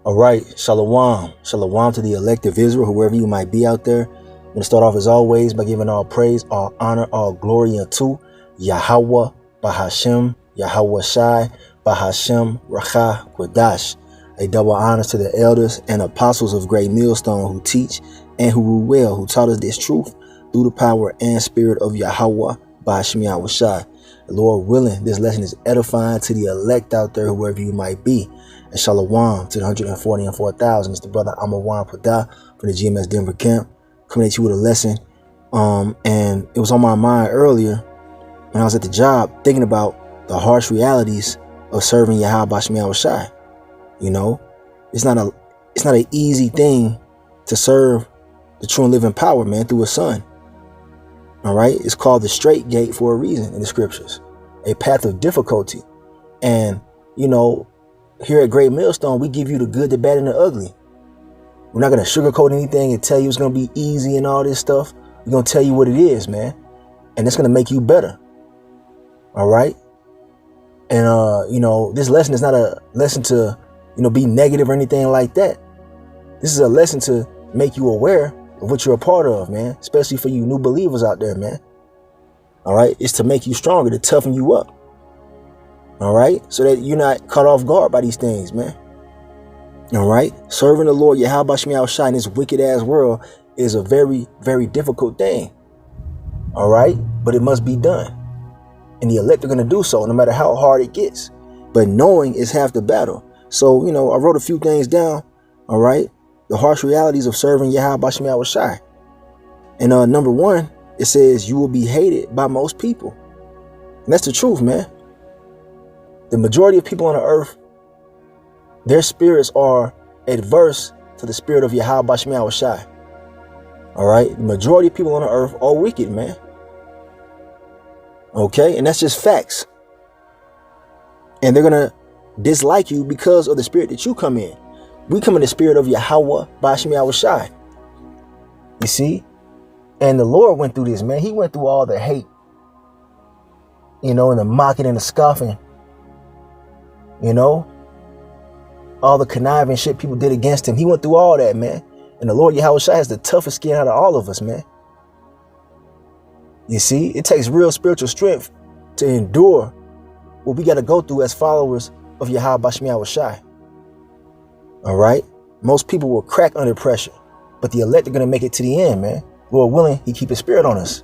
All right, shalom. Shalom to the elect of Israel, whoever you might be out there. I'm going to start off as always by giving all praise, all honor, all glory unto YAHAWAH, bahasham, YAHAWASHI, bahasham, Rakha, Quadash. A double honor to the elders and apostles of Great Millstone who teach and who rule well, who taught us this truth through the power and spirit of YAHAWAH, bahasham, YAHAWASHI. The Lord willing, this lesson is edifying to the elect out there, whoever you might be. And shalom to the 140 and 4,000. It's the brother Amawan Padah from the GMS Denver camp, coming at you with a lesson. And it was on my mind earlier when I was at the job thinking about the harsh realities of serving Yahawah Bashmi Awashai. You know, it's not an easy thing to serve the true and living power, man, through a son. All right, it's called the straight gate for a reason in the scriptures, a path of difficulty. And you know, here at Great Millstone, we give you the good, the bad, and the ugly. We're not going to sugarcoat anything and tell you it's going to be easy and all this stuff. We're going to tell you what it is, man. And it's going to make you better. All right. And, you know, this lesson is not a lesson to, you know, be negative or anything like that. This is a lesson to make you aware of what you're a part of, man. Especially for you new believers out there, man. All right. It's to make you stronger, to toughen you up. All right, so that you're not caught off guard by these things, man. All right, serving the Lord Yahawah Bashmi Awashai in this wicked ass world is a very, very difficult thing. All right, but it must be done, and the elect are going to do so no matter how hard it gets. But knowing is half the battle. So, you know, I wrote a few things down. All right, the harsh realities of serving Yahawah Bashmi Awashai. And number one, it says you will be hated by most people, and that's the truth, man. The majority of people on the earth, their spirits are adverse to the spirit of Yahawah Bashmi Awashai. All right. The majority of people on the earth are wicked, man. Okay. And that's just facts. And they're going to dislike you because of the spirit that you come in. We come in the spirit of Yahawah Bashmi Awashai. You see? And the Lord went through this, man. He went through all the hate, you know, and the mocking and the scoffing. You know, all the conniving shit people did against him. He went through all that, man. And the Lord Yahawah has the toughest skin out of all of us, man. You see, it takes real spiritual strength to endure what we got to go through as followers of Yahawah Bashmi Awashai. All right. Most people will crack under pressure, but the elect are going to make it to the end, man. Lord willing, he keep his spirit on us.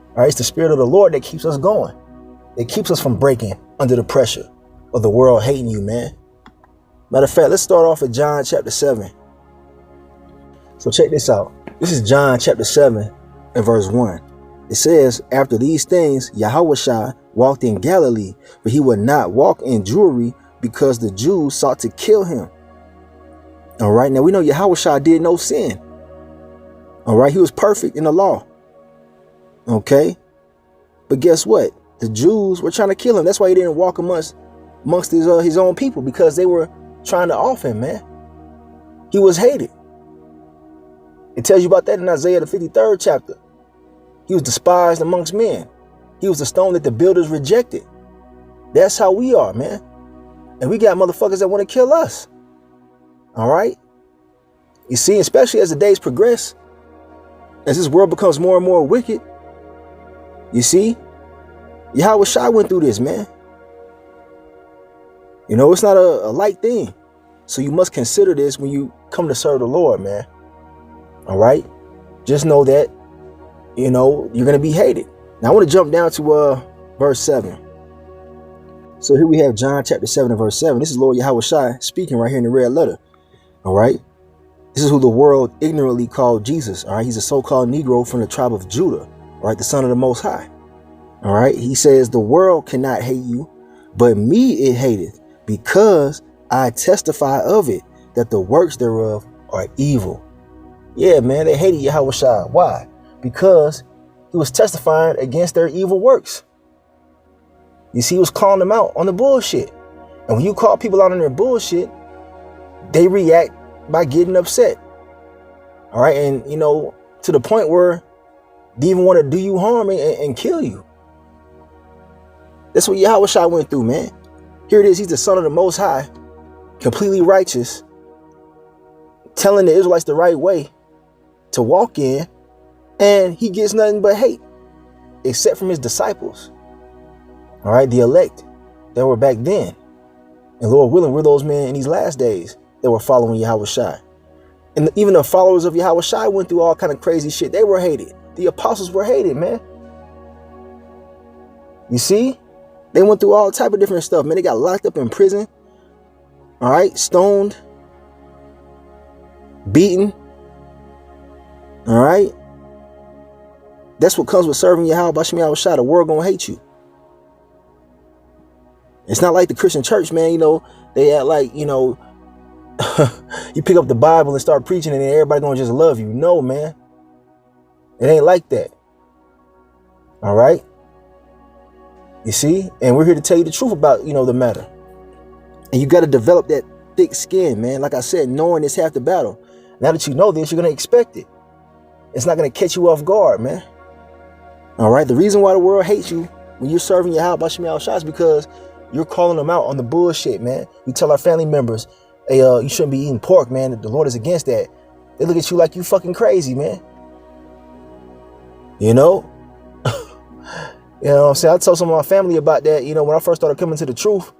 All right. It's the spirit of the Lord that keeps us going. It keeps us from breaking under the pressure of the world hating you, man. Matter of fact, let's start off at John chapter 7. So check this out. This is John chapter 7 and verse 1. It says, after these things, Yahawah walked in Galilee, but he would not walk in Jewry because the Jews sought to kill him. All right. Now we know Yahawah did no sin. All right. He was perfect in the law. Okay. But guess what? The Jews were trying to kill him. That's why he didn't walk amongst his own people, because they were trying to off him, man. He was hated. It tells you about that in Isaiah the 53rd chapter. He was despised amongst men. He was the stone that the builders rejected. That's how we are, man. And we got motherfuckers that want to kill us. All right. You see, especially as the days progress, as this world becomes more and more wicked, you see, Yahawah went through this, man. You know, it's not a light thing. So you must consider this when you come to serve the Lord, man. All right. Just know that, you know, you're going to be hated. Now I want to jump down to verse 7. So here we have John chapter 7 and verse 7. This is Lord Yahawah speaking right here in the red letter. All right. This is who the world ignorantly called Jesus. All right. He's a so-called Negro from the tribe of Judah. All right. The son of the Most High. All right. He says the world cannot hate you, but me it hateth, because I testify of it, that the works thereof are evil. Yeah, man, they hated Yahawah. Why? Because he was testifying against their evil works. You see, he was calling them out on the bullshit. And when you call people out on their bullshit, they react by getting upset. All right. And, you know, to the point where they even want to do you harm and kill you. That's what Yahawah went through, man. Here it is. He's the son of the Most High, completely righteous, telling the Israelites the right way to walk in, and he gets nothing but hate, except from his disciples. All right, the elect that were back then. And Lord willing, we're those men in these last days that were following YAHAWASHI. And even the followers of YAHAWASHI went through all kind of crazy shit. They were hated. The apostles were hated, man. You see? They went through all type of different stuff, man. They got locked up in prison. All right, stoned, beaten. All right. That's what comes with serving YAHAWASHI. The world gonna hate you. It's not like the Christian church, man. You know, they act like, you know, you pick up the Bible and start preaching and then everybody gonna just love you. No, man. It ain't like that. All right. You see? And we're here to tell you the truth about, you know, the matter. And you got to develop that thick skin, man. Like I said, knowing is half the battle. Now that you know this, you're going to expect it. It's not going to catch you off guard, man. All right. The reason why the world hates you when you're serving YAHAWASHI is because you're calling them out on the bullshit, man. You tell our family members, hey, you shouldn't be eating pork, man. The Lord is against that. They look at you like you fucking crazy, man. You know? You know what I'm saying? I told some of my family about that. You know, when I first started coming to the truth,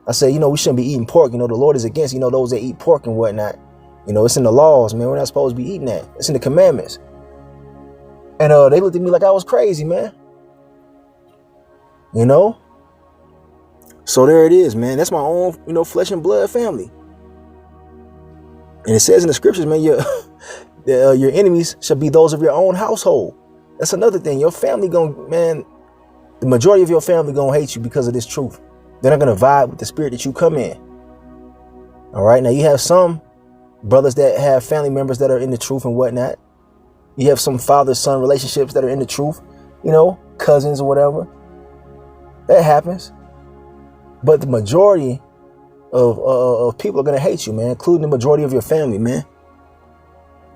I said, you know, we shouldn't be eating pork. You know, the Lord is against, you know, those that eat pork and whatnot. You know, it's in the laws, man. We're not supposed to be eating that. It's in the commandments. And they looked at me like I was crazy, man. You know? So there it is, man. That's my own, you know, flesh and blood family. And it says in the scriptures, man, your enemies shall be those of your own household. That's another thing. Your family man, the majority of your family gonna hate you because of this truth. They're not gonna vibe with the spirit that you come in. All right. Now you have some brothers that have family members that are in the truth and whatnot. You have some father-son relationships that are in the truth, you know, cousins or whatever. That happens. But the majority of people are gonna hate you, man, including the majority of your family, man.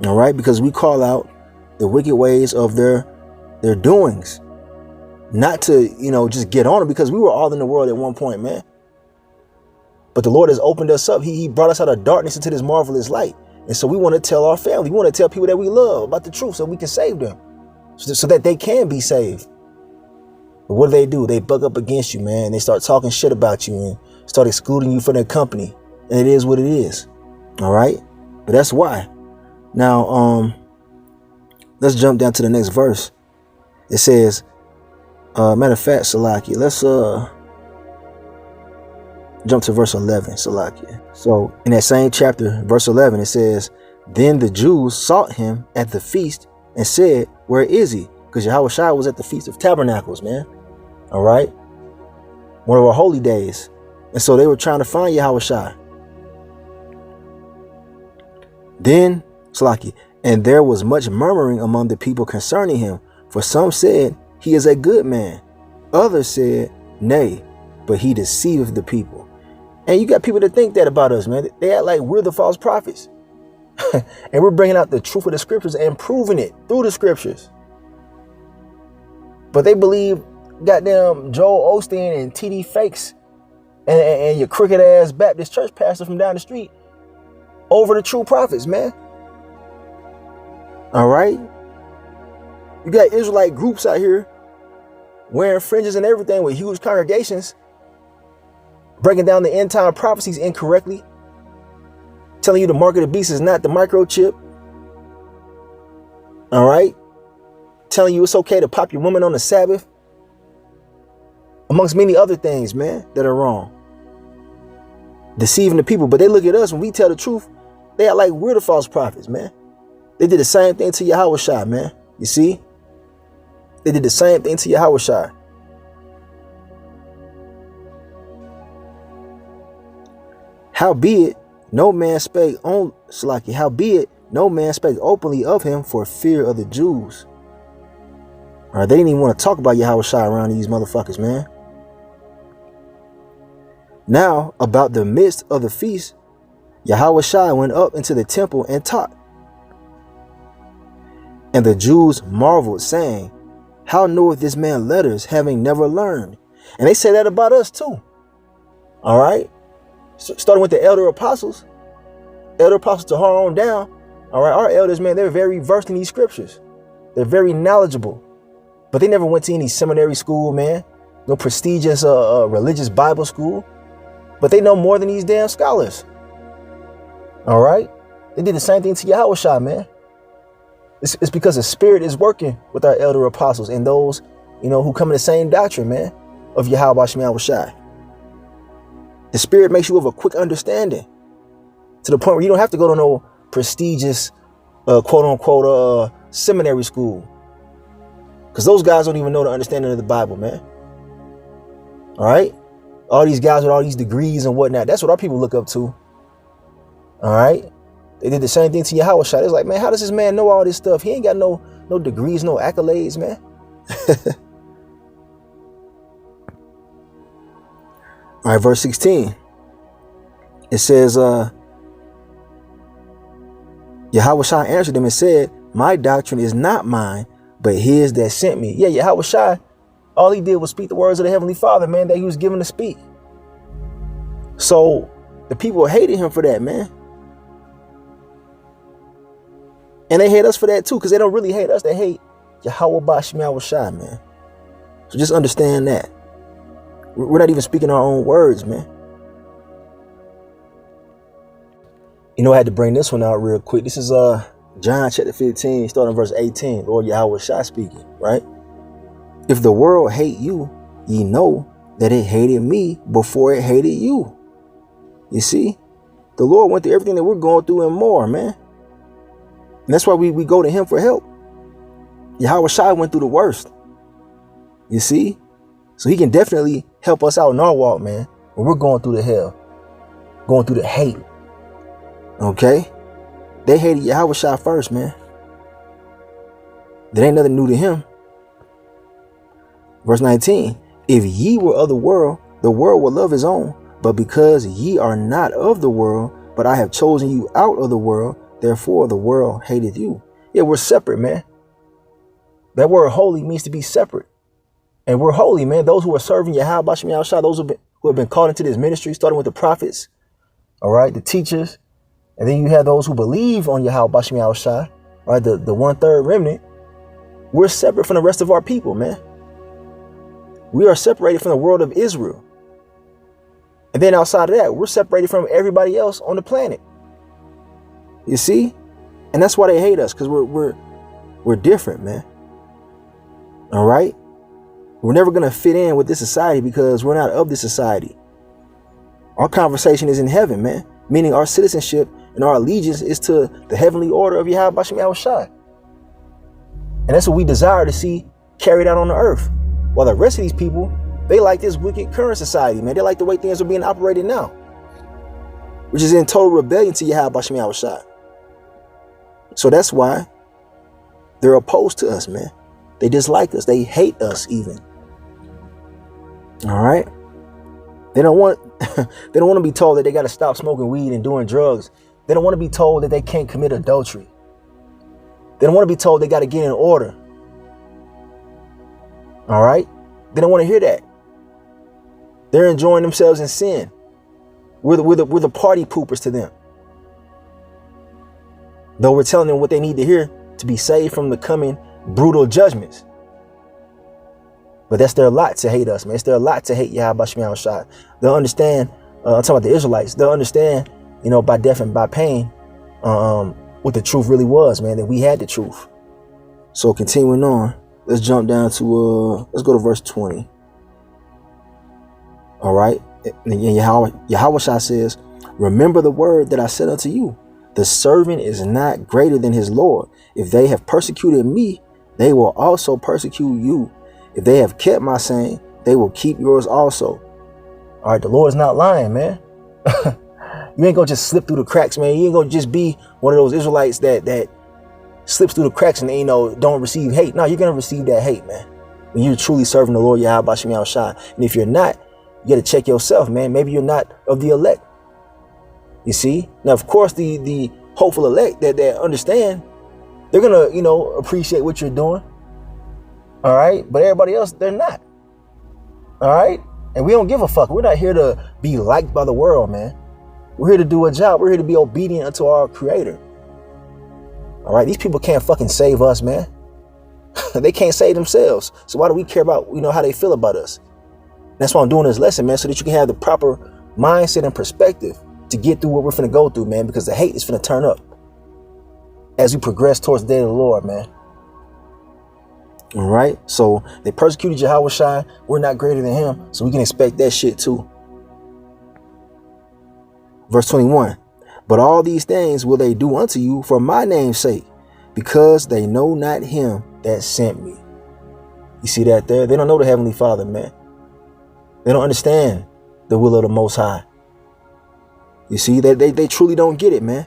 All right, because we call out the wicked ways of their doings. Not to, you know, just get on it, because we were all in the world at one point, man. But the Lord has opened us up. He brought us out of darkness into this marvelous light. And so we want to tell our family, we want to tell people that we love about the truth so we can save them, so that they can be saved. But what do? They bug up against you, man. They start talking shit about you and start excluding you from their company. And it is what it is. All right. But that's why. Now, let's jump down to the next verse. It says, matter of fact, Salakia, let's jump to verse 11, Salakia. So in that same chapter, verse 11, it says, then the Jews sought him at the feast and said, where is he? Because YAHAWASHI was at the Feast of Tabernacles, man. All right. One of our holy days. And so they were trying to find YAHAWASHI. Then, Salakia, and there was much murmuring among the people concerning him. For some said, he is a good man. Others said, nay, but he deceiveth the people. And you got people that think that about us, man. They act like we're the false prophets. And we're bringing out the truth of the scriptures and proving it through the scriptures. But they believe goddamn Joel Osteen and TD Fakes and your crooked ass Baptist church pastor from down the street over the true prophets, man. All right. You got Israelite groups out here wearing fringes and everything with huge congregations, breaking down the end time prophecies incorrectly, telling you the mark of the beast is not the microchip. All right. Telling you it's okay to pop your woman on the Sabbath, amongst many other things, man, that are wrong. Deceiving the people. But they look at us when we tell the truth, they act like we're the false prophets, man. They did the same thing to YAHAWASHI, man. You see? They did the same thing to YAHAWASHI. Howbeit, no man spake on Salaki. Howbeit, no man spake openly of him for fear of the Jews. All right, they didn't even want to talk about YAHAWASHI around these motherfuckers, man. Now, about the midst of the feast, YAHAWASHI went up into the temple and taught. And the Jews marveled, saying, how knoweth this man letters, having never learned? And they say that about us too. All right. So starting with the elder apostles to her on down, All right. Our elders, man, they're very versed in these scriptures. They're very knowledgeable. But they never went to any seminary school, man. No prestigious religious Bible school. But they know more than these damn scholars. All right. They did the same thing to YAHAWASHI, man. It's because the Spirit is working with our elder apostles and those, who come in the same doctrine, man, of YAHAWASHI. The Spirit makes you of a quick understanding to the point where you don't have to go to no prestigious, quote unquote, seminary school. Because those guys don't even know the understanding of the Bible, man. All right. All these guys with all these degrees and whatnot. That's what our people look up to. All right. They did the same thing to YAHAWASHI. It's like, man, how does this man know all this stuff? He ain't got no degrees, no accolades, man. All right, verse 16. It says, YAHAWASHI answered him and said, my doctrine is not mine, but his that sent me. Yeah, YAHAWASHI, all he did was speak the words of the Heavenly Father, man, that he was given to speak. So the people hated him for that, man. And they hate us for that too, because they don't really hate us. They hate YAHAWASHI, man. So just understand that. We're not even speaking our own words, man. I had to bring this one out real quick. This is John chapter 15, starting verse 18. Lord YAHAWASHI speaking, right? If the world hate you, ye know that it hated me before it hated you. You see, the Lord went through everything that we're going through and more, man. And that's why we go to him for help. YAHAWASHI went through the worst. You see? So he can definitely help us out in our walk, man. When we're going through the hell. Going through the hate. Okay? They hated YAHAWASHI first, man. There ain't nothing new to him. Verse 19. If ye were of the world will love his own. But because ye are not of the world, but I have chosen you out of the world, therefore the world hateth you. Yeah, we're separate, man. That word holy means to be separate. And we're holy, man. Those who are serving YAHAWASHI, those who have been called into this ministry, starting with the prophets, all right, the teachers. And then you have those who believe on YAHAWASHI, right, the 1/3 remnant. We're separate from the rest of our people, man. We are separated from the world of Israel. And then outside of that, we're separated from everybody else on the planet. You see? And that's why they hate us, because we're different, man. All right? We're never going to fit in with this society because we're not of this society. Our conversation is in heaven, man. Meaning our citizenship and our allegiance is to the heavenly order of YAHAWASHI. And that's what we desire to see carried out on the earth. While the rest of these people, they like this wicked current society, man. They like the way things are being operated now, which is in total rebellion to YAHAWASHI. So that's why they're opposed to us, man. They dislike us. They hate us even. All right. They don't want to be told that they got to stop smoking weed and doing drugs. They don't want to be told that they can't commit adultery. They don't want to be told they got to get in order. All right. They don't want to hear that. They're enjoying themselves in sin. We're the party poopers to them. Though we're telling them what they need to hear to be saved from the coming brutal judgments. But that's their lot to hate us, man. It's their lot to hate YAHAWASHI. They'll understand, I'm talking about the Israelites, they'll understand, by death and by pain, what the truth really was, man, that we had the truth. So continuing on, let's jump down to, let's go to verse 20. All right. And YAHAWASHI says, remember the word that I said unto you. The servant is not greater than his Lord. If they have persecuted me, they will also persecute you. If they have kept my saying, they will keep yours also. All right, the Lord is not lying, man. You ain't gonna just slip through the cracks, man. You ain't gonna just be one of those Israelites that slips through the cracks and don't receive hate. No, you're gonna receive that hate, man. When you're truly serving the Lord YAHAWASHI. And if you're not, you gotta check yourself, man. Maybe you're not of the elect. You see? Now, of course, the hopeful elect that understand, they're gonna, appreciate what you're doing. All right, but everybody else, they're not. All right, and we don't give a fuck. We're not here to be liked by the world, man. We're here to do a job. We're here to be obedient unto our Creator. All right. These people can't fucking save us, man. They can't save themselves. So why do we care about, how they feel about us? That's why I'm doing this lesson, man, so that you can have the proper mindset and perspective to get through what we're finna go through, man, because the hate is finna turn up as we progress towards the day of the Lord, man. All right. So they persecuted YAHAWASHI. We're not greater than him. So we can expect that shit too. Verse 21. But all these things will they do unto you for my name's sake, because they know not him that sent me. You see that there? They don't know the Heavenly Father, man. They don't understand the will of the Most High. You see, they truly don't get it, man.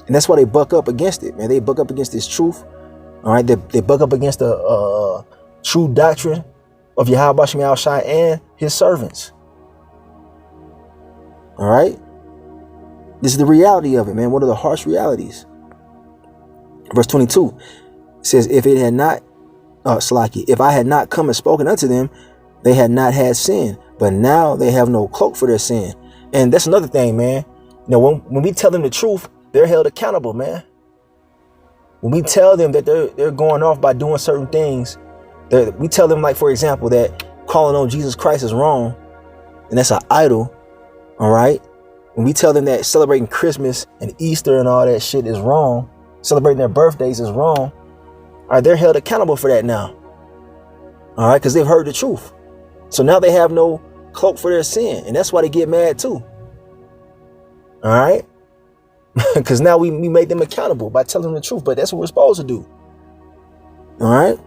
And that's why they buck up against it, man. They buck up against this truth. All right. They buck up against the true doctrine of YAHAWASHI and his servants. All right. This is the reality of it, man. One of the harsh realities. Verse 22 says, if it had not, if I had not come and spoken unto them, they had not had sin, but now they have no cloak for their sin. And that's another thing, man. When we tell them the truth, they're held accountable, man. When we tell them that they're going off by doing certain things, we tell them, like, for example, that calling on Jesus Christ is wrong, and that's an idol. All right. When we tell them that celebrating Christmas and Easter and all that shit is wrong, celebrating their birthdays is wrong, all right, they're held accountable for that now. All right, because they've heard the truth. So now they have no cloak for their sin, and that's why they get mad too. All right, because now we made them accountable by telling them the truth, but that's what we're supposed to do. All right.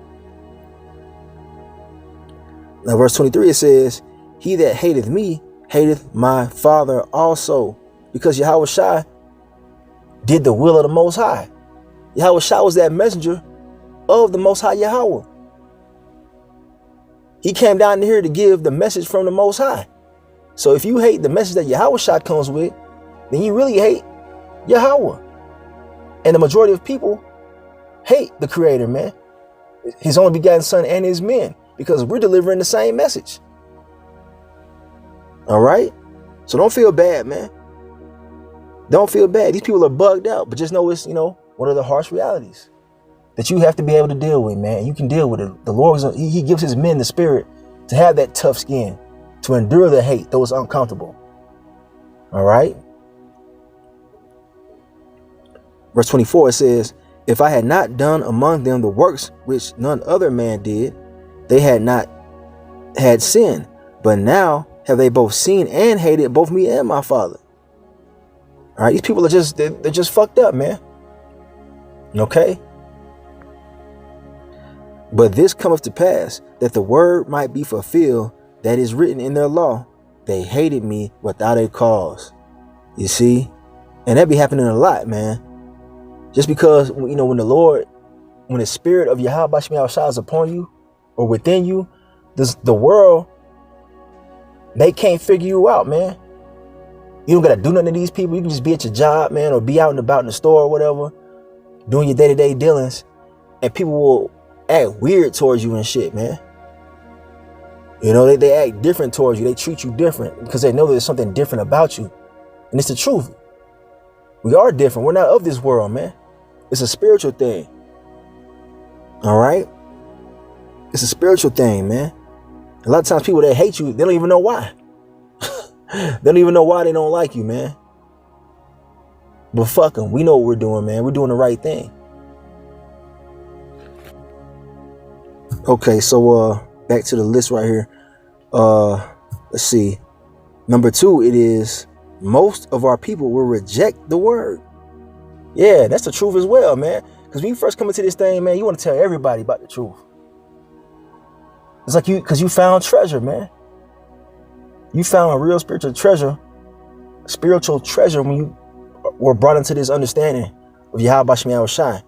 Now, verse 23, it says, he that hateth me hateth my Father also, because YAHAWASHI did the will of the Most High. YAHAWASHI was that messenger of the Most High Yahweh. He came down here to give the message from the Most High. So if you hate the message that YAHAWASHI comes with, then you really hate Yahweh. And the majority of people hate the Creator, man, his only begotten Son and his men, because we're delivering the same message. All right. So don't feel bad, man. Don't feel bad. These people are bugged out, but just know it's, one of the harsh realities that you have to be able to deal with, man. You can deal with it. The Lord, he gives his men the spirit to have that tough skin, to endure the hate, though it's uncomfortable. All right. Verse 24, it says, if I had not done among them the works which none other man did, they had not had sin. But now have they both seen and hated both me and my Father. All right. These people are they're just fucked up, man. Okay. But this cometh to pass, that the word might be fulfilled that is written in their law. They hated me without a cause. You see? And that be happening a lot, man. Just because, when the spirit of YAHAWASHI is upon you or within you, the world, they can't figure you out, man. You don't got to do nothing to these people. You can just be at your job, man, or be out and about in the store or whatever, doing your day-to-day dealings, and people will act weird towards you and shit, man. They act different towards you. They treat you different because they know there's something different about you. And it's the truth. We are different. We're not of this world, man. It's a spiritual thing. All right? It's a spiritual thing, man. A lot of times people that hate you, they don't even know why. They don't even know why they don't like you, man. But fuck them. We know what we're doing, man. We're doing the right thing. Okay, so back to the list right here. Let's see. Number 2, it is most of our people will reject the word. Yeah, that's the truth as well, man. Because when you first come into this thing, man, you want to tell everybody about the truth. It's like because you found treasure, man. You found a real spiritual treasure when you were brought into this understanding of YAHAWASHI.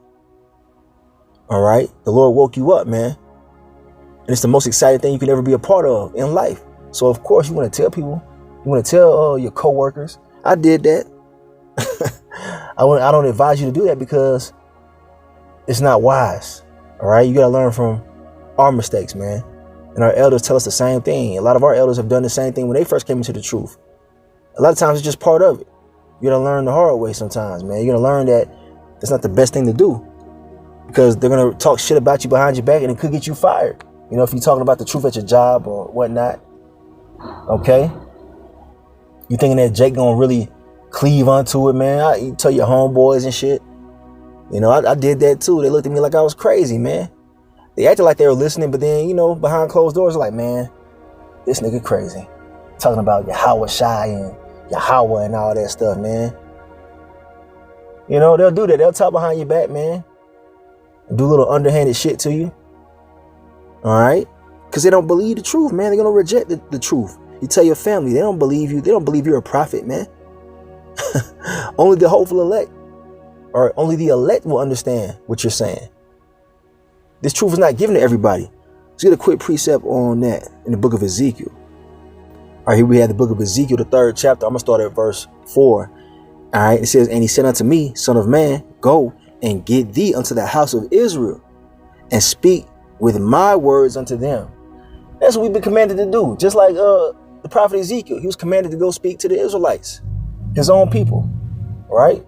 All right. The Lord woke you up, man. And it's the most exciting thing you can ever be a part of in life. So, of course, you want to tell people. You want to tell your coworkers. I did that. I don't advise you to do that because it's not wise. All right. You got to learn from our mistakes, man. And our elders tell us the same thing. A lot of our elders have done the same thing when they first came into the truth. A lot of times it's just part of it. You got to learn the hard way sometimes, man. You're going to learn that That's not the best thing to do, because they're going to talk shit about you behind your back and it could get you fired. You know, if you're talking about the truth at your job or whatnot. Okay. You thinking that Jake going to really cleave onto it, man? You tell your homeboys and shit. You know, I did that too. They looked at me like I was crazy, man. They acted like they were listening, but then, you know, behind closed doors, like, man, this nigga crazy. Talking about YAHAWASHI and Yahawah and all that stuff, man. You know, they'll do that. They'll talk behind your back, man. Do little underhanded shit to you. All right? Because they don't believe the truth, man. They're going to reject the truth. You tell your family, they don't believe you. They don't believe you're a prophet, man. Only the hopeful elect, or only the elect, will understand what you're saying. This truth is not given to everybody. Let's get a quick precept on that in the book of Ezekiel. All right, here we have the book of Ezekiel, the 3rd chapter. I'm going to start at verse 4. All right, it says, and he said unto me, Son of man, go and get thee unto the house of Israel and speak with my words unto them. That's what we've been commanded to do. Just like the prophet Ezekiel, he was commanded to go speak to the Israelites, his own people. All right.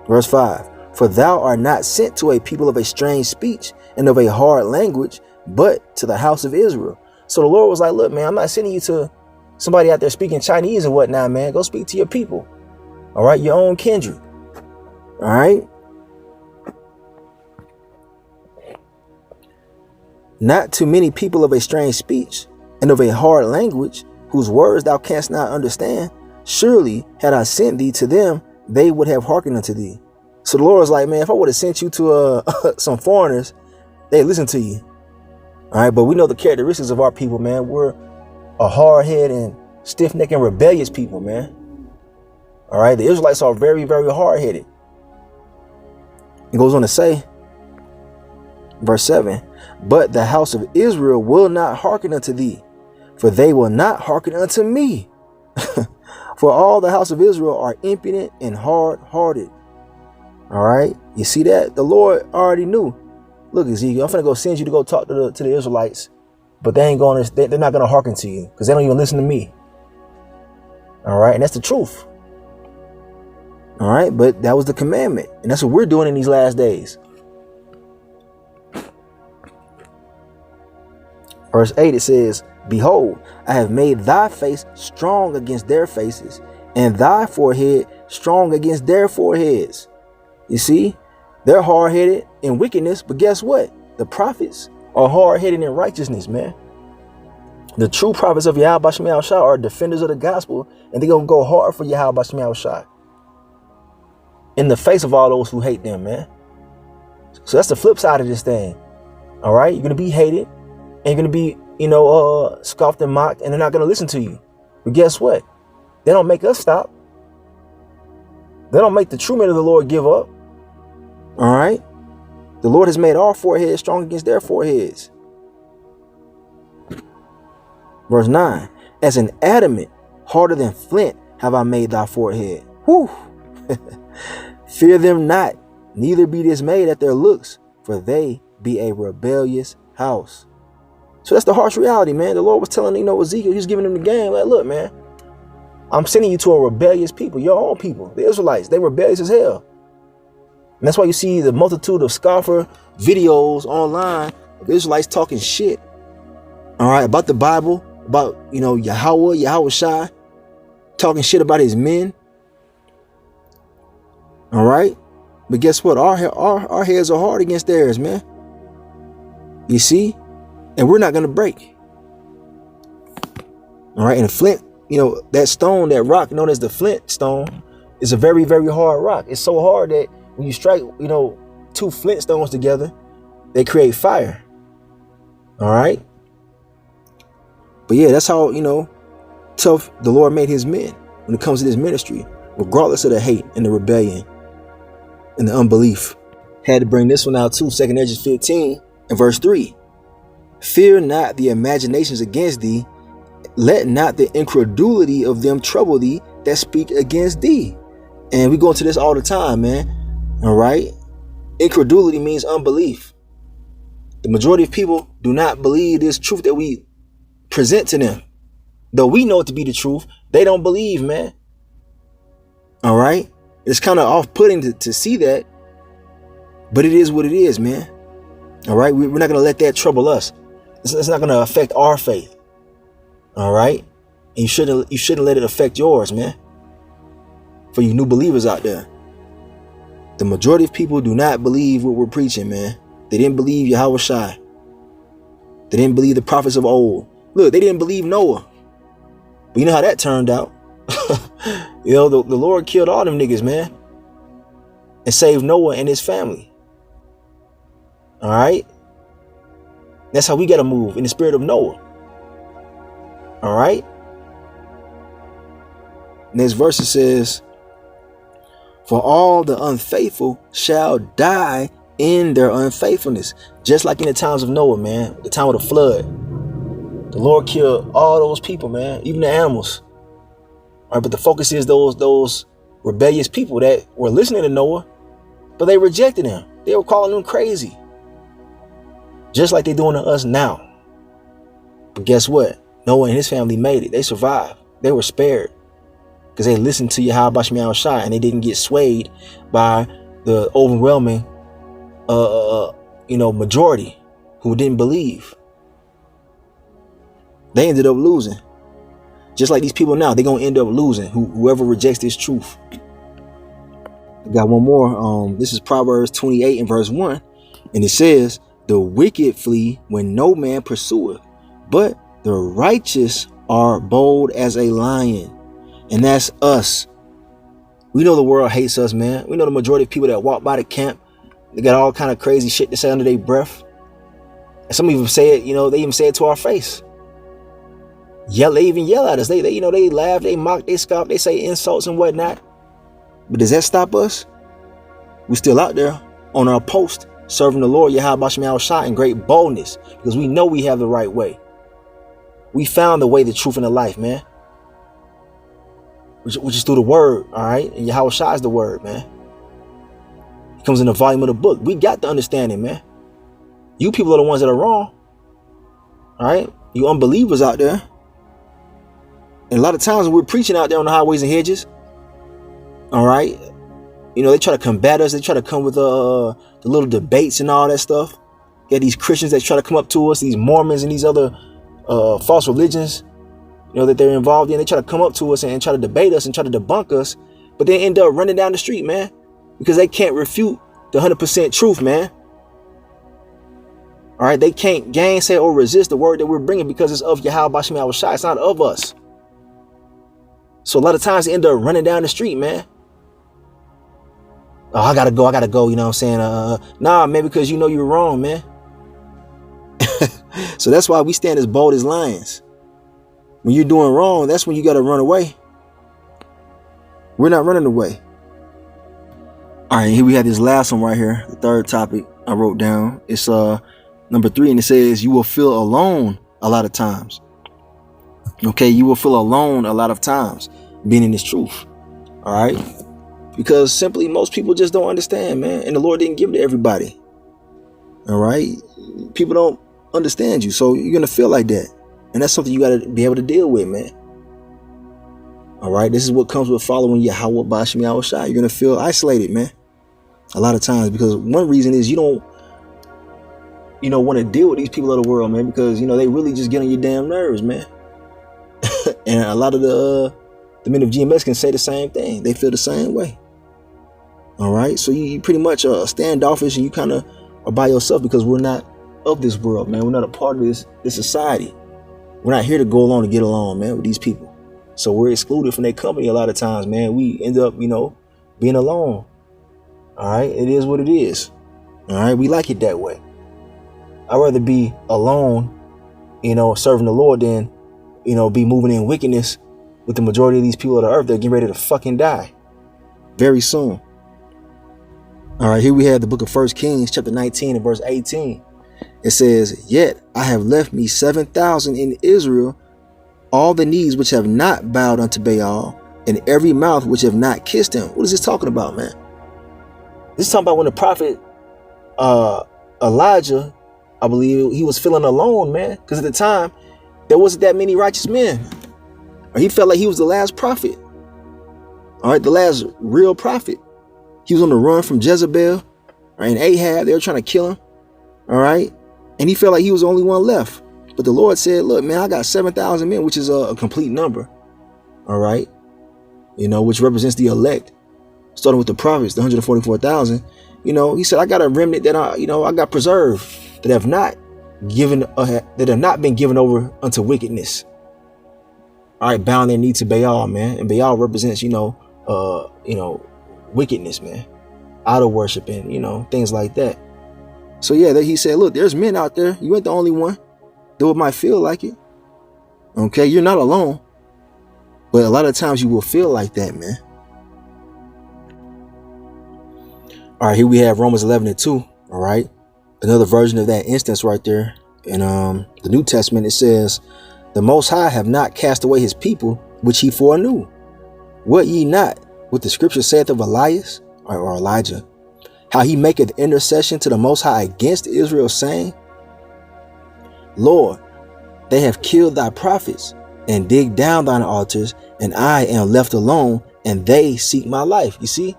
Verse 5. For thou art not sent to a people of a strange speech and of a hard language, but to the house of Israel. So the Lord was like, look, man, I'm not sending you to somebody out there speaking Chinese and whatnot, man. Go speak to your people. All right. Your own kindred. All right. Not to many people of a strange speech and of a hard language, whose words thou canst not understand. Surely had I sent thee to them, they would have hearkened unto thee. So the Lord was like, man, if I would have sent you to some foreigners, they listen to you. All right. But we know the characteristics of our people, man. We're a hard-headed and stiff-necked and rebellious people, man. All right. The Israelites are very, very hard-headed. It goes on to say, verse 7, but the house of Israel will not hearken unto thee, for they will not hearken unto me. For all the house of Israel are impudent and hard-hearted. All right. You see that? The Lord already knew. Look, Ezekiel, I'm finna go send you to go talk to the Israelites, but they're not going to hearken to you because they don't even listen to me. All right. And that's the truth. All right. But that was the commandment. And that's what we're doing in these last days. Verse 8, it says, behold, I have made thy face strong against their faces, and thy forehead strong against their foreheads. You see, they're hard-headed in wickedness, but guess what? The prophets are hard-headed in righteousness, man. The true prophets of YAHAWASHI are defenders of the gospel, and they're going to go hard for YAHAWASHI in the face of all those who hate them, man. So that's the flip side of this thing. All right, you're going to be hated. And you're going to be, scoffed and mocked, and they're not going to listen to you. But guess what? They don't make us stop. They don't make the true men of the Lord give up. All right. The Lord has made our foreheads strong against their foreheads. Verse 9, as an adamant, harder than flint, have I made thy forehead. Whew. Fear them not, neither be dismayed at their looks, for they be a rebellious house. So that's the harsh reality, man. The Lord was telling, Ezekiel, he's giving him the game. Like, look, man, I'm sending you to a rebellious people, your own people, the Israelites. They rebellious as hell. And that's why you see the multitude of scoffer videos online of Israelites talking shit. All right, about the Bible, about, YAHAWASHI, talking shit about his men. All right. But guess what? Our heads are hard against theirs, man. You see? And we're not going to break. All right. And the flint, that stone, that rock known as the flint stone is a very, very hard rock. It's so hard that when you strike, two flint stones together, they create fire. All right. But yeah, that's how, tough the Lord made his men when it comes to this ministry, regardless of the hate and the rebellion and the unbelief. Had to bring this one out too. 2 Ezra 15 and verse 3. Fear not the imaginations against thee. Let not the incredulity of them trouble thee that speak against thee. And we go into this all the time, man. All right. Incredulity means unbelief. The majority of people do not believe this truth that we present to them. Though we know it to be the truth, they don't believe, man. All right. It's kind of off-putting to see that, but it is what it is, man. All right. We're not going to let that trouble us. It's not going to affect our faith. All right. And you shouldn't let it affect yours, man. For you new believers out there, the majority of people do not believe what we're preaching, man. They didn't believe YAHAWASHI. They didn't believe the prophets of old. Look, they didn't believe Noah. But you know how that turned out. You know, the Lord killed all them niggas, man, and saved Noah and his family. All right. That's how we got to move, in the spirit of Noah. All right. Next verse it says, for all the unfaithful shall die in their unfaithfulness. Just like in the times of Noah, man, the time of the flood. The Lord killed all those people, man, even the animals. All right, but the focus is those rebellious people that were listening to Noah, but they rejected him. They were calling him crazy. Just like they're doing to us now. But guess what? Noah and his family made it. They survived. They were spared. Because they listened to YAHAWASHI and they didn't get swayed by the overwhelming majority who didn't believe. They ended up losing. Just like these people now, they're going to end up losing, whoever rejects this truth. I got one more. This is Proverbs 28 and verse 1. And it says, the wicked flee when no man pursueth, but the righteous are bold as a lion. And that's us. We know the world hates us, man. We know the majority of people that walk by the camp, they got all kind of crazy shit to say under their breath. And some even say it, they even say it to our face. They even yell at us. They laugh, they mock, they scoff, they say insults and whatnot. But does that stop us? We're still out there on our post, serving the Lord YAHAWASHI in great boldness, because we know we have the right way. We found the way, the truth, and the life, man. Which is through the word, all right? And YAHAWASHI is the word, man. It comes in the volume of the book. We got the understanding, man. You people are the ones that are wrong. All right? You unbelievers out there. And a lot of times when we're preaching out there on the highways and hedges, all right, they try to combat us. They try to come with the little debates and all that stuff. You got these Christians that try to come up to us, these Mormons and these other false religions, that they're involved in. They try to come up to us and try to debate us and try to debunk us, but they end up running down the street, man, because they can't refute the 100% truth, man. All right, they can't gainsay or resist the word that we're bringing because it's of YAHAWASHI. It's not of us. So a lot of times they end up running down the street, man. Oh, I gotta go, you know what I'm saying? Nah, man, because you're wrong, man. So that's why we stand as bold as lions. When you're doing wrong, that's when you gotta run away. We're not running away. All right, here we have this last one right here, the third topic I wrote down. It's number 3, and it says you will feel alone a lot of times. Okay, you will feel alone a lot of times being in this truth. All right, because simply most people just don't understand, man, and the Lord didn't give it to everybody. All right, people don't understand you, so you're gonna feel like that, and that's something you got to be able to deal with, man. All right, this is what comes with following YAHAWASHI. You're gonna feel isolated, man, a lot of times, because one reason is you don't want to deal with these people of the world, man, because they really just get on your damn nerves, man. And a lot of the men of GMS can say the same thing. They feel the same way. All right, so you pretty much standoffish, and you kind of are by yourself because we're not of this world, man. We're not a part of this society. We're not here to go along to get along, man, with these people. So we're excluded from their company a lot of times, man. We end up, being alone. All right, it is what it is. All right, we like it that way. I'd rather be alone, serving the Lord than, be moving in wickedness with the majority of these people of the earth that are getting ready to fucking die very soon. All right, here we have the book of 1 Kings, chapter 19 and verse 18. It says, yet I have left me 7,000 in Israel, all the knees which have not bowed unto Baal, and every mouth which have not kissed him. What is this talking about, man? This is talking about when the prophet Elijah, I believe, he was feeling alone, man, because at the time there wasn't that many righteous men, or he felt like he was the last prophet. All right, the last real prophet. He was on the run from Jezebel, right, and Ahab. They were trying to kill him. All right, and he felt like he was the only one left. But the Lord said, look, man, I got 7,000 men, which is a complete number. All right, which represents the elect, starting with the prophets, the 144,000. He said, I got a remnant that I got preserved, that have not been given over unto wickedness. All right, bowing their knee to Baal, man, and Baal represents, wickedness, man, idol worship, and things like that. So yeah, he said, look, there's men out there. You ain't the only one, though it might feel like it. Okay, you're not alone, but a lot of times you will feel like that, man. All right, here we have Romans 11:2. All right, another version of that instance right there in the New Testament. It says, the Most High have not cast away his people, which he foreknew. What ye not, what the scripture saith of Elias, or Elijah, how he maketh intercession to the Most High against Israel, saying, Lord, they have killed thy prophets and digged down thine altars, and I am left alone, and they seek my life. You see,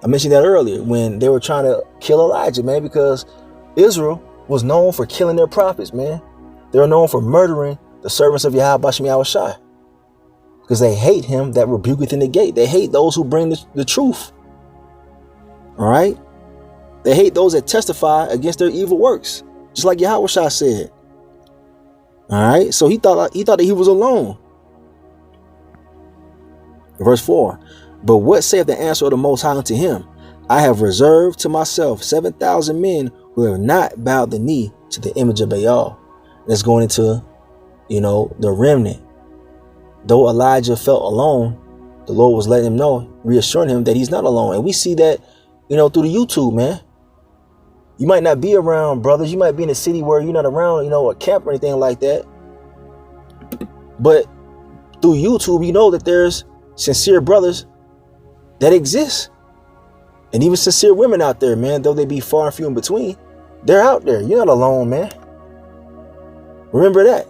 I mentioned that earlier when they were trying to kill Elijah, man, because Israel was known for killing their prophets, man. They were known for murdering the servants of YAHAWASHI, because they hate him that rebuketh in the gate. They hate those who bring the truth. All right. They hate those that testify against their evil works, just like Yahawashi said. All right. So he thought that he was alone. Verse 4. But what saith the answer of the Most High unto him? I have reserved to myself 7,000 men who have not bowed the knee to the image of Baal. That's going into, the remnant. Though Elijah felt alone, the Lord was letting him know, reassuring him that he's not alone. And we see that, through the YouTube, man. You might not be around brothers. You might be in a city where you're not around, a camp or anything like that. But through YouTube, you know that there's sincere brothers that exist. And even sincere women out there, man, though they be far and few in between, they're out there. You're not alone, man. Remember that.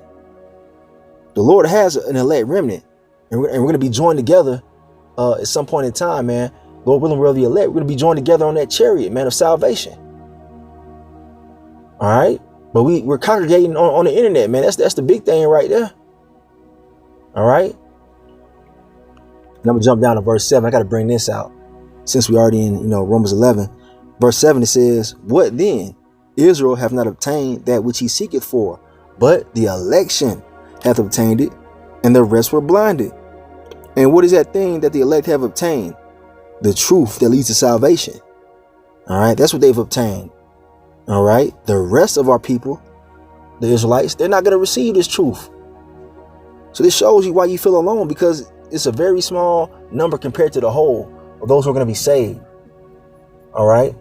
The Lord has an elect remnant, and we're going to be joined together at some point in time, man. Lord willing, we're the elect. We're going to be joined together on that chariot, man, of salvation. All right. But we're congregating on the internet, man. That's the big thing right there. All right. And I'm going to jump down to verse 7. I got to bring this out since we already in, Romans 11. Verse 7, it says, what then? Israel hath not obtained that which he seeketh for, but the election hath obtained it, and the rest were blinded. And what is that thing that the elect have obtained? The truth that leads to salvation. All right, that's what they've obtained. All right, the rest of our people, the Israelites, they're not going to receive this truth. So this shows you why you feel alone, because it's a very small number compared to the whole of those who are going to be saved. All right,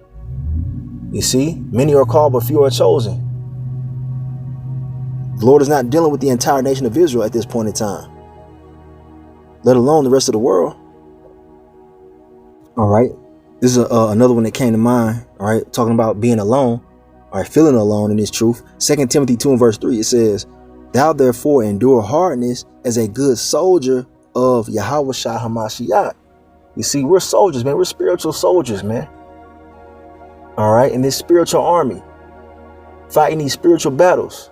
you see, many are called, but few are chosen. The Lord is not dealing with the entire nation of Israel at this point in time, let alone the rest of the world. All right. This is another one that came to mind. All right. Talking about being alone, all right, feeling alone in this truth. 2 Timothy 2 and verse 3, it says, thou therefore endure hardness as a good soldier of YAHAWASHI HaMashiach. You see, we're soldiers, man. We're spiritual soldiers, man. All right. In this spiritual army, fighting these spiritual battles.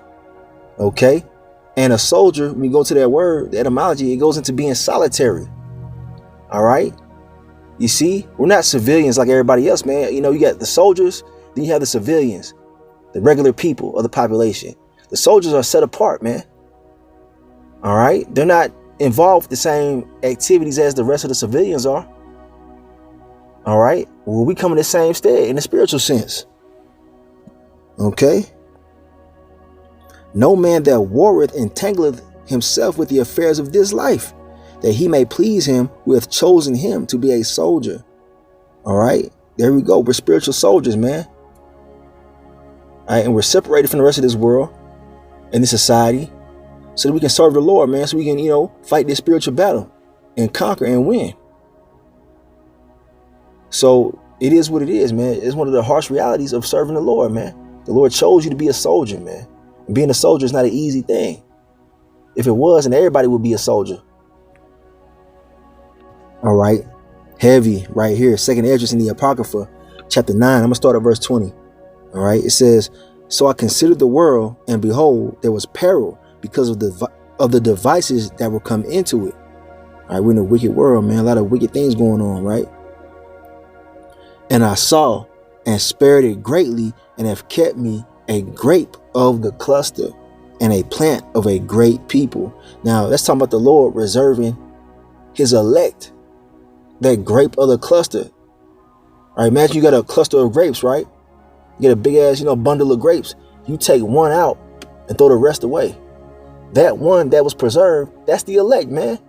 Okay. And a soldier, when you go to that word, the etymology, it goes into being solitary. All right. You see, we're not civilians like everybody else, man. You got the soldiers, then you have the civilians, the regular people of the population. The soldiers are set apart, man. All right. They're not involved with the same activities as the rest of the civilians are. All right. Well, we come in the same stead in the spiritual sense. Okay. No man that warreth entangleth himself with the affairs of this life, that he may please him who hath chosen him to be a soldier. All right. There we go. We're spiritual soldiers, man. All right. And we're separated from the rest of this world and this society so that we can serve the Lord, man. So we can, fight this spiritual battle and conquer and win. So it is what it is, man. It's one of the harsh realities of serving the Lord, man. The Lord chose you to be a soldier, man. And being a soldier is not an easy thing. If it was, then everybody would be a soldier. All right. Heavy right here. Second address in the Apocrypha, chapter 9. I'm going to start at verse 20. All right. It says, so I considered the world, and behold, there was peril because of the devices that will come into it. All right. We're in a wicked world, man. A lot of wicked things going on, right? And I saw and spared it greatly, and have kept me a grape of the cluster and a plant of a great people. Now let's talk about the Lord reserving his elect, that grape of the cluster. All right, imagine you got a cluster of grapes, right? You get a big ass, bundle of grapes. You take one out and throw the rest away. That one that was preserved, that's the elect, man.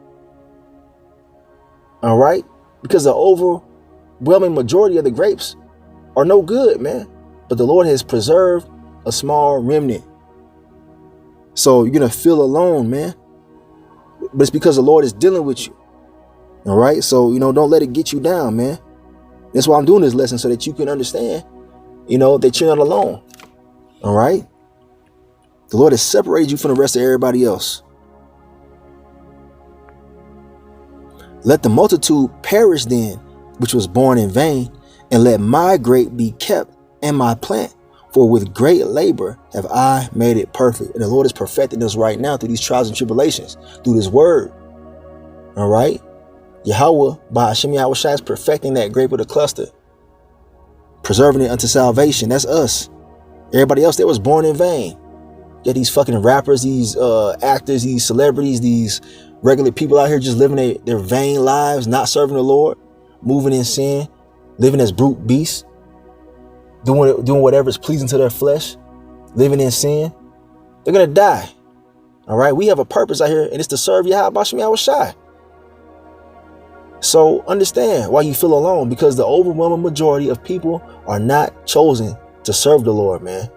All right, because the overwhelming majority of the grapes are no good, man. But the Lord has preserved a small remnant. So you're going to feel alone, man. But it's because the Lord is dealing with you. All right. So, don't let it get you down, man. That's why I'm doing this lesson, so that you can understand, that you're not alone. All right. The Lord has separated you from the rest of everybody else. Let the multitude perish then, which was born in vain, and let my grape be kept and my plant. For with great labor have I made it perfect. And the Lord is perfecting us right now through these trials and tribulations, through this word. All right. YAHAWAH, bahasham, YAHAWASHI is perfecting that grape of the cluster, preserving it unto salvation. That's us. Everybody else that was born in vain. You got these fucking rappers, these actors, these celebrities, these regular people out here just living their vain lives, not serving the Lord, moving in sin, living as brute beasts, doing whatever is pleasing to their flesh, living in sin. They're going to die. All right. We have a purpose out here, and it's to serve Yahawah, bahasham, YAHAWASHI. So understand why you feel alone, because the overwhelming majority of people are not chosen to serve the Lord, man,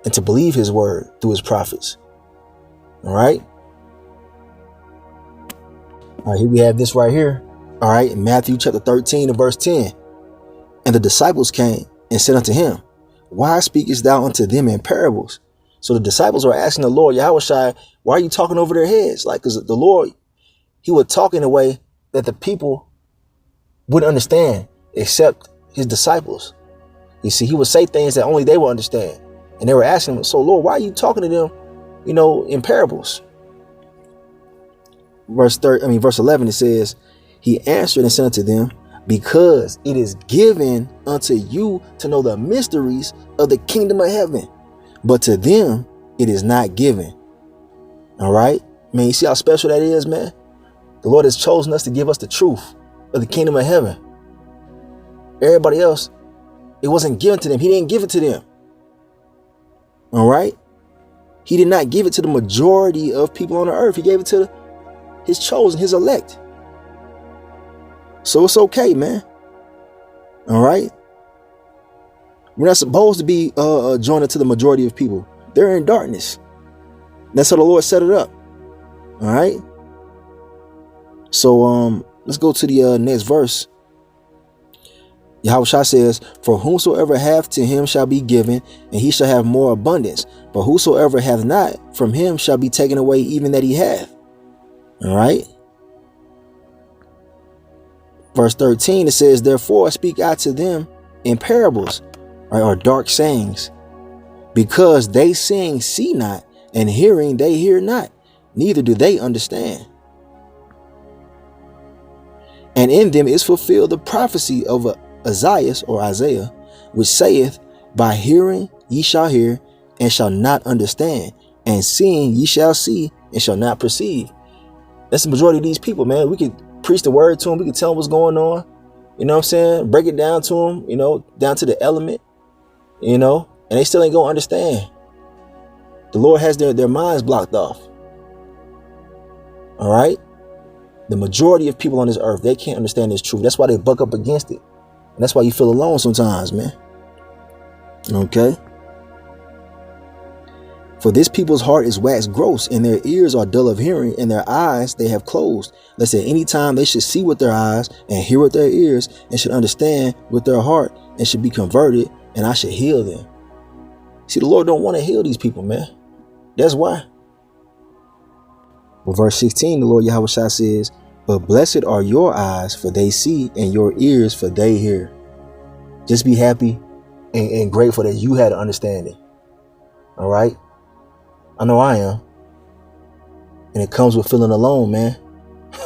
and to believe his word through his prophets. All right. All right. Here we have this right here. All right. In Matthew chapter 13 and verse 10. And the disciples came and said unto him, why speakest thou unto them in parables? So the disciples are asking the Lord, YAHAWASHI, why are you talking over their heads? Like, because the Lord, he would talk in a way that the people wouldn't understand except his disciples. You see, he would say things that only they would understand. And they were asking him, so Lord, why are you talking to them, in parables? Verse 11, it says, he answered and said unto them, because it is given unto you to know the mysteries of the kingdom of heaven, but to them it is not given. All right, man, you see how special that is, man? The Lord has chosen us to give us the truth of the kingdom of heaven. Everybody else, it wasn't given to them. He didn't give it to them. All right. He did not give it to the majority of people on the earth. He gave it to his chosen, his elect. So it's okay, man. All right. We're not supposed to be joined to the majority of people. They're in darkness. That's how the Lord set it up. All right. So let's go to the next verse. YAHAWASHI says, for whomsoever hath, to him shall be given, and he shall have more abundance. But whosoever hath not, from him shall be taken away even that he hath. All right. Verse 13, it says, therefore speak I to them in parables, or dark sayings, because they seeing see not, and hearing they hear not, neither do they understand. And in them is fulfilled the prophecy of Isaiah, which saith, by hearing ye shall hear, and shall not understand, and seeing ye shall see, and shall not perceive. That's the majority of these people, man. We could preach the word to them. We could tell them what's going on. You know what I'm saying? Break it down to them, down to the element, and they still ain't going to understand. The Lord has their minds blocked off. All right. The majority of people on this earth, they can't understand this truth. That's why they buck up against it. And that's why you feel alone sometimes, man. Okay. For this people's heart is waxed gross, and their ears are dull of hearing, and their eyes they have closed, lest at any time they should see with their eyes, and hear with their ears, and should understand with their heart, and should be converted, and I should heal them. See, the Lord don't want to heal these people, man. That's why. Well, verse 16, the Lord YAHAWASHI says, But blessed are your eyes, for they see, and your ears, for they hear. Just be happy and grateful that you had an understanding. All right? I know I am. And it comes with feeling alone, man.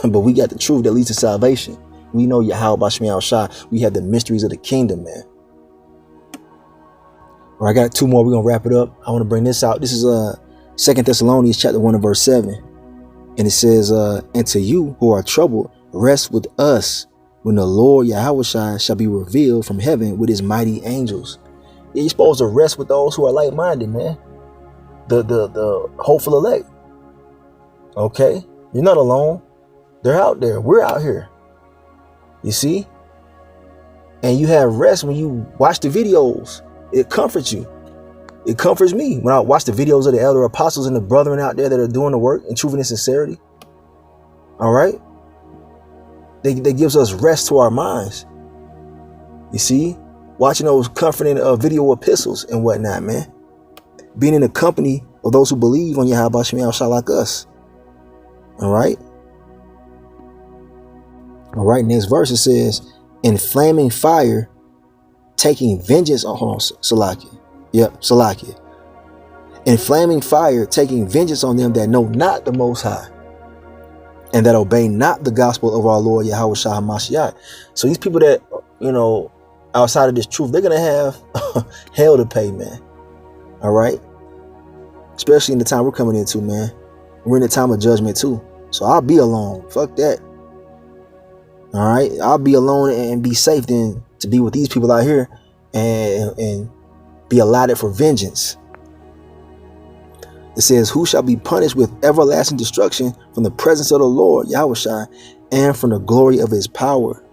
But we got the truth that leads to salvation. We know YAHAWASHI. We have the mysteries of the kingdom, man. All right, I got two more. We're going to wrap it up. I want to bring this out. This is 2 Thessalonians chapter 1 and verse 7. And it says, and to you who are troubled, rest with us when the Lord YAHAWASHI shall be revealed from heaven with his mighty angels. Yeah, you're supposed to rest with those who are like-minded, man. The hopeful elect. Okay? You're not alone. They're out there. We're out here. You see? And you have rest when you watch the videos. It comforts you. It comforts me when I watch the videos of the elder apostles and the brethren out there that are doing the work in truth and sincerity. All right? They gives us rest to our minds. You see? Watching those comforting video epistles and whatnot, man. Being in the company of those who believe on YAHAWASHI like us. All right? All right, next verse it says, in flaming fire, taking vengeance on Salakia. Yep, Salakia. In flaming fire, taking vengeance on them that know not the Most High, and that obey not the gospel of our Lord YAHAWASHI HaMashiach. So these people that, you know, outside of this truth, they're going to have hell to pay, man. All right? Especially in the time we're coming into, man. We're in the time of judgment too. So I'll be alone. Fuck that. All right? I'll be alone and be safe than to be with these people out here and be allotted for vengeance. It says, who shall be punished with everlasting destruction from the presence of the Lord YAHAWASHI and from the glory of his power,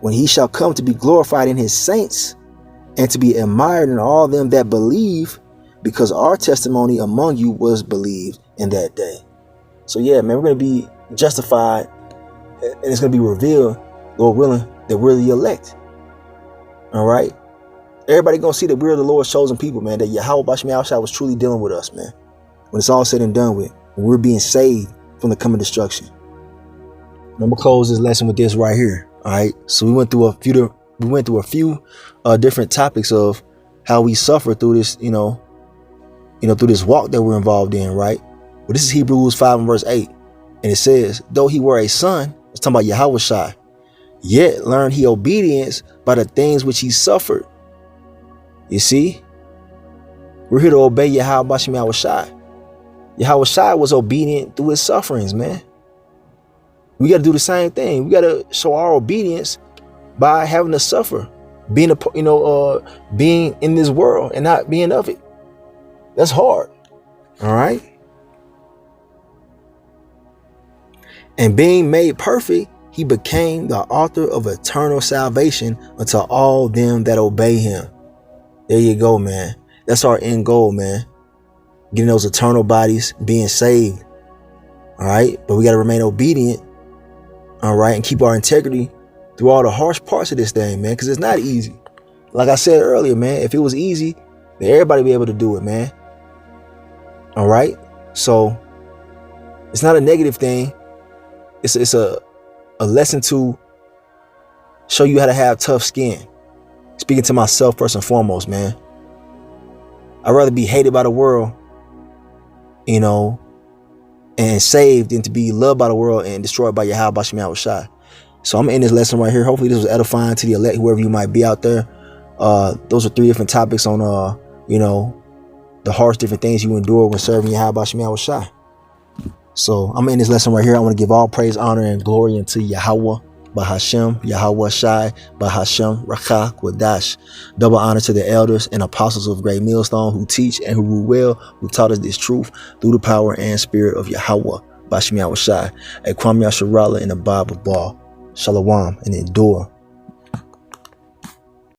when he shall come to be glorified in his saints and to be admired in all them that believe, because our testimony among you was believed in that day. So yeah, man, we're going to be justified, and it's going to be revealed, Lord willing, that we're the elect. All right? Everybody going to see that we're the Lord's chosen people, man, that YAHAWASHI was truly dealing with us, man. When it's all said and done with, when we're being saved from the coming destruction. I'm going to close this lesson with this right here. All right? So we went through a few different topics of how we suffer through this, you know, through this walk that we're involved in, right? Well, this is Hebrews 5 and verse 8. And it says, though he were a son, it's talking about YAHAWASHI, yet learned he obedience by the things which he suffered. You see? We're here to obey YAHAWASHI. YAHAWASHI was obedient through his sufferings, man. We got to do the same thing. We got to show our obedience by having to suffer, being in this world and not being of it. That's hard. All right? And being made perfect, he became the author of eternal salvation unto all them that obey him. There you go, man. That's our end goal, man. Getting those eternal bodies, being saved. All right? But we got to remain obedient. All right? And keep our integrity through all the harsh parts of this thing, man. Because it's not easy. Like I said earlier, man, if it was easy, then everybody would be able to do it, man. All right? So it's not a negative thing. It's a lesson to show you how to have tough skin. Speaking to myself first and foremost, man. I'd rather be hated by the world, you know, and saved than to be loved by the world and destroyed by YAHAWASHI. So I'm in this lesson right here. Hopefully this was edifying to the elect, whoever you might be out there. Those are 3 different topics on, the harsh different things you endure when serving YAHAWASHI. So I'm in this lesson right here. I want to give all praise, honor, and glory unto Yahawah, bahasham, YAHAWASHI, bahasham, Rakah, Quadash. Double honor to the elders and apostles of Great Millstone who teach and who rule well, who taught us this truth through the power and spirit of Yahawah, Bashmi Awashai, a Kwame Asharala in the Bible Ball. Shalom and endure.